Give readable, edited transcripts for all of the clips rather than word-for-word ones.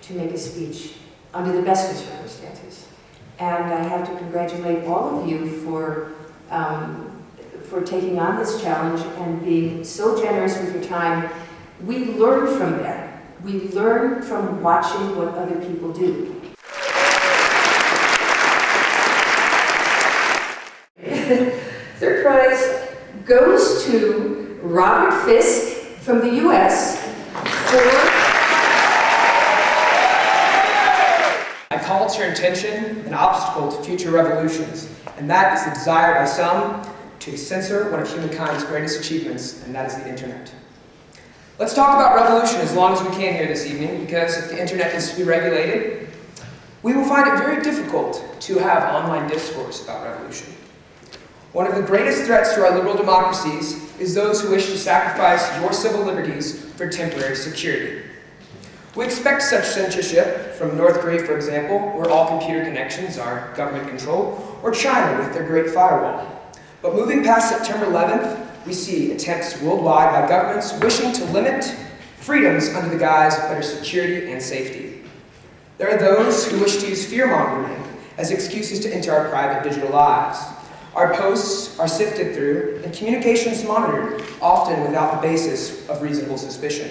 to make a speech under the best of circumstances. And I have to congratulate all of you for taking on this challenge and being so generous with your time. We learn from that. We learn from watching what other people do. Third prize goes to Robert Fiske from the US for... I call to your attention an obstacle to future revolutions, and that is the desire by some to censor one of humankind's greatest achievements, and that is the internet. Let's talk about revolution as long as we can here this evening, because if the internet is to be regulated, we will find it very difficult to have online discourse about revolution. One of the greatest threats to our liberal democracies is those who wish to sacrifice your civil liberties for temporary security. We expect such censorship from North Korea, for example, where all computer connections are government-controlled, or China with their Great Firewall. But moving past September 11th, we see attempts worldwide by governments wishing to limit freedoms under the guise of better security and safety. There are those who wish to use fear-mongering as excuses to enter our private digital lives. Our posts are sifted through and communications monitored, often without the basis of reasonable suspicion.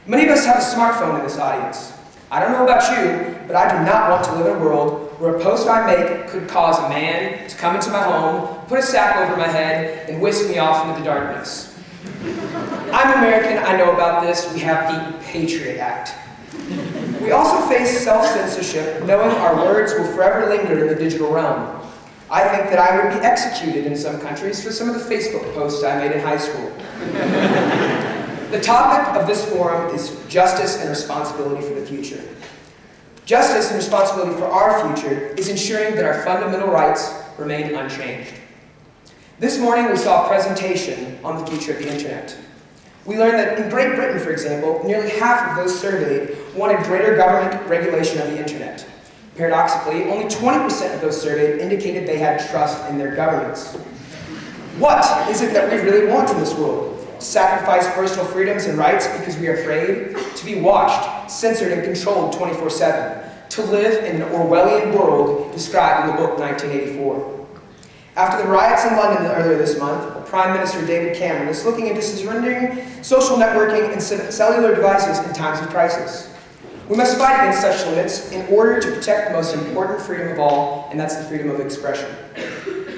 Many of us have a smartphone in this audience. I don't know about you, but I do not want to live in a world where a post I make could cause a man to come into my home, put a sack over my head, and whisk me off into the darkness. I'm American, I know about this. We have the Patriot Act. We also face self-censorship, knowing our words will forever linger in the digital realm. I think that I would be executed in some countries for some of the Facebook posts I made in high school. The topic of this forum is justice and responsibility for the future. Justice and responsibility for our future is ensuring that our fundamental rights remain unchanged. This morning we saw a presentation on the future of the internet. We learned that in Great Britain, for example, nearly half of those surveyed wanted greater government regulation of the internet. Paradoxically, only 20% of those surveyed indicated they had trust in their governments. What is it that we really want in this world? Sacrifice personal freedoms and rights because we are afraid? To be watched, censored, and controlled 24/7? To live in an Orwellian world described in the book 1984? After the riots in London earlier this month, Prime Minister David Cameron is looking into surrendering social networking and cellular devices in times of crisis. We must fight against such limits in order to protect the most important freedom of all, and that's the freedom of expression.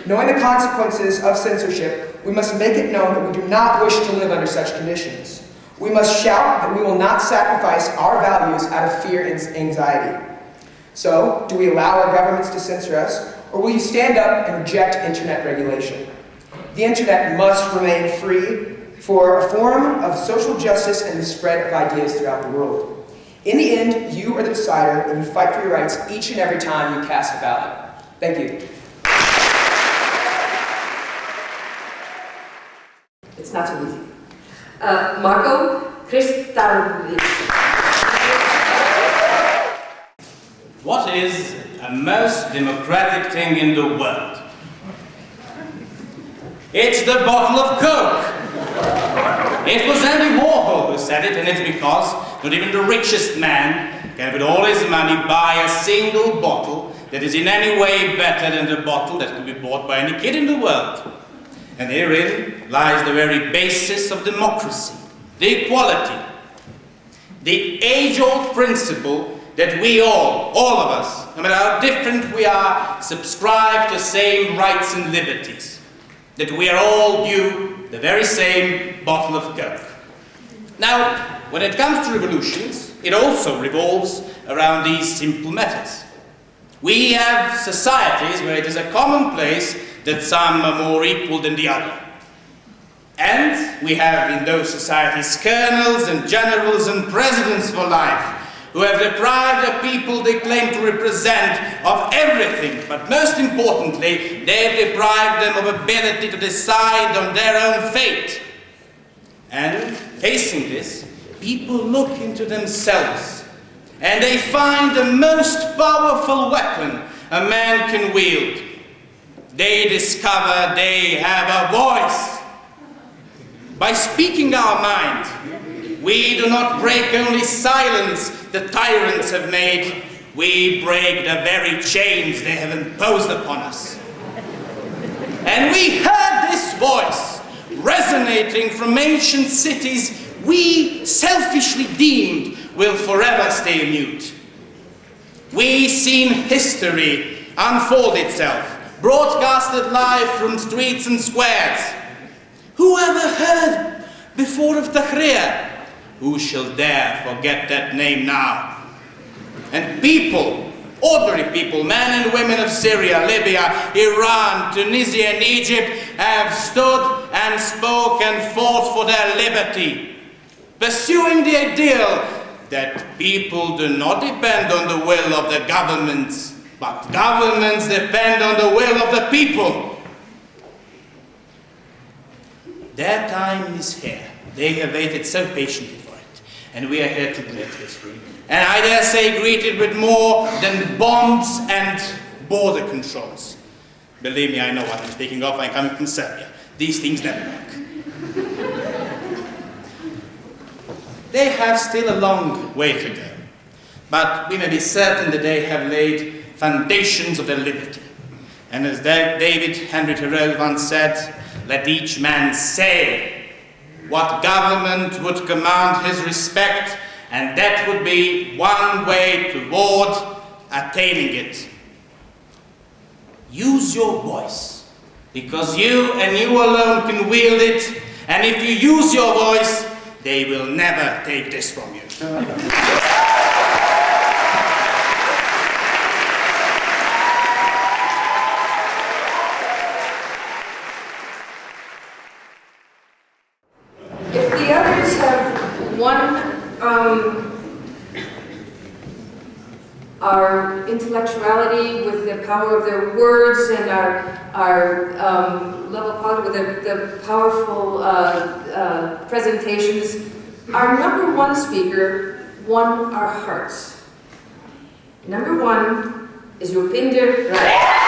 Knowing the consequences of censorship, we must make it known that we do not wish to live under such conditions. We must shout that we will not sacrifice our values out of fear and anxiety. So, do we allow our governments to censor us, or will you stand up and reject internet regulation? The internet must remain free for a forum of social justice and the spread of ideas throughout the world. In the end, you are the decider, and you fight for your rights each and every time you cast a ballot. Thank you. It's not so easy. Marko Krstajic. What is the most democratic thing in the world? It's the bottle of Coke. It was Andy Warhol who said it, and it's because not even the richest man can with all his money buy a single bottle that is in any way better than the bottle that could be bought by any kid in the world. And herein lies the very basis of democracy, the equality, the age-old principle that we all of us, no matter how different we are, subscribe to the same rights and liberties, that we are all due the very same bottle of Coke. Now, when it comes to revolutions, it also revolves around these simple matters. We have societies where it is a commonplace that some are more equal than the other. And we have in those societies colonels and generals and presidents for life who have deprived the people they claim to represent of everything, but most importantly, they have deprived them of ability to decide on their own fate. And facing this, people look into themselves and they find the most powerful weapon a man can wield. They discover they have a voice. By speaking our mind, We do not break only silence the tyrants have made, we break the very chains they have imposed upon us. And we heard this voice resonating from ancient cities we selfishly deemed will forever stay mute. We seen history unfold itself, broadcasted live from streets and squares. Who ever heard before of Tahrir? Who shall dare forget that name now? And people, ordinary people, men and women of Syria, Libya, Iran, Tunisia, and Egypt have stood and spoke and fought for their liberty, pursuing the ideal that people do not depend on the will of the governments, but governments depend on the will of the people. Their time is here. They have waited so patiently for it, and we are here to greet it. And I dare say greet it with more than bombs and border controls. Believe me, I know what I'm speaking of. I'm coming from Serbia. These things never work. They have still a long way to go, but we may be certain that they have laid foundations of their liberty. And as David Henry Thoreau once said, let each man say what government would command his respect, and that would be one way toward attaining it. Use your voice, because you and you alone can wield it, and if you use your voice, they will never take this from you. If the others have won our intellectuality with the power of their words and our level of quality with the powerful presentations, our number one speaker won our hearts. Number one is Rupinder K.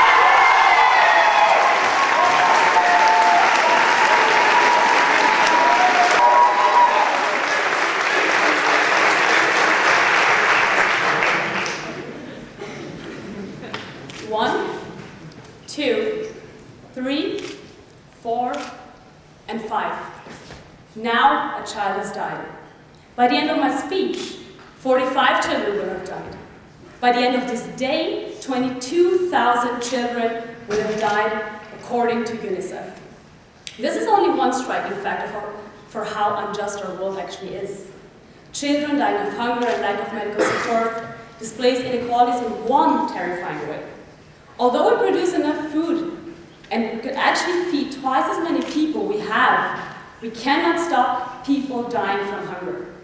Now a child has died. By the end of my speech, 45 children will have died. By the end of this day, 22,000 children will have died, according to UNICEF. This is only one striking factor for how unjust our world actually is. Children dying of hunger and lack of medical support displays inequalities in one terrifying way. Although we produce enough food and could actually feed twice as many people we cannot stop people dying from hunger.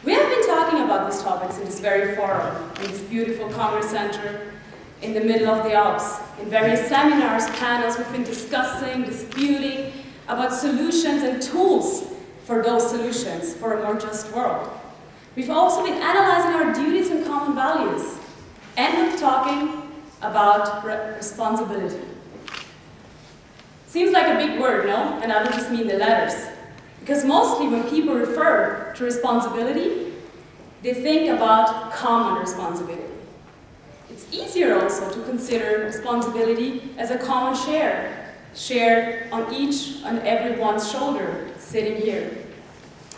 We have been talking about these topics in this very forum, in this beautiful Congress Center, in the middle of the Alps. In various seminars, panels, we've been discussing, disputing about solutions and tools for those solutions for a more just world. We've also been analyzing our duties and common values, and we're talking about responsibility. Seems like a big word, no? And I don't just mean the letters. Because mostly when people refer to responsibility, they think about common responsibility. It's easier also to consider responsibility as a common share, shared on each and every one's shoulder, sitting here.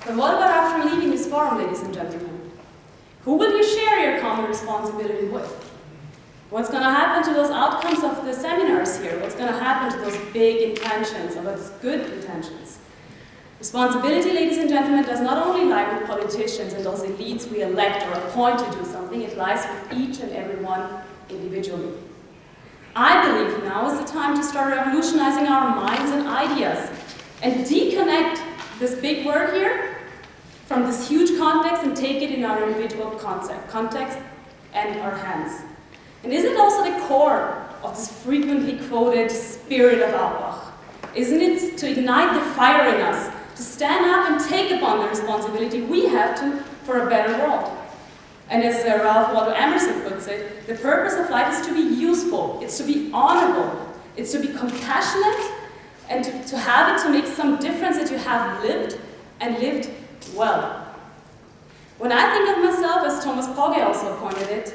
But what about after leaving this forum, ladies and gentlemen? Who will you share your common responsibility with? What's going to happen to those outcomes of the seminars here? What's going to happen to those big intentions, or those good intentions? Responsibility, ladies and gentlemen, does not only lie with politicians and those elites we elect or appoint to do something, it lies with each and every one individually. I believe now is the time to start revolutionizing our minds and ideas and deconnect this big word here from this huge context and take it in our individual context and our hands. And isn't it also the core of this frequently quoted spirit of Albach? Isn't it to ignite the fire in us, to stand up and take upon the responsibility we have to for a better world? And as Ralph Waldo Emerson puts it, the purpose of life is to be useful, it's to be honorable, it's to be compassionate, and to have it to make some difference that you have lived and lived well. When I think of myself, as Thomas Pogge also pointed it,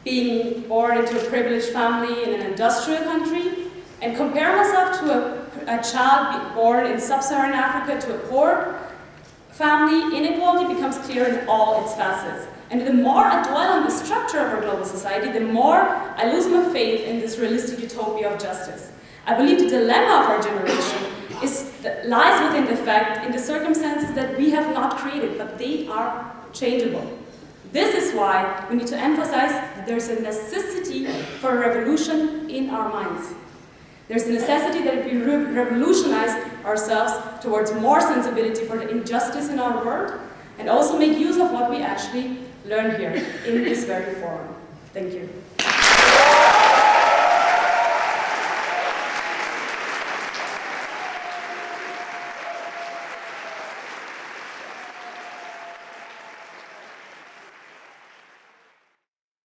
being born into a privileged family in an industrial country, and compare myself to a child born in sub-Saharan Africa to a poor family, inequality becomes clear in all its facets. And the more I dwell on the structure of our global society, the more I lose my faith in this realistic utopia of justice. I believe the dilemma of our generation lies within the fact, in the circumstances that we have not created, but they are changeable. This is why we need to emphasize that there's a necessity for a revolution in our minds. There's a necessity that we revolutionize ourselves towards more sensibility for the injustice in our world, and also make use of what we actually learn here in this very forum. Thank you.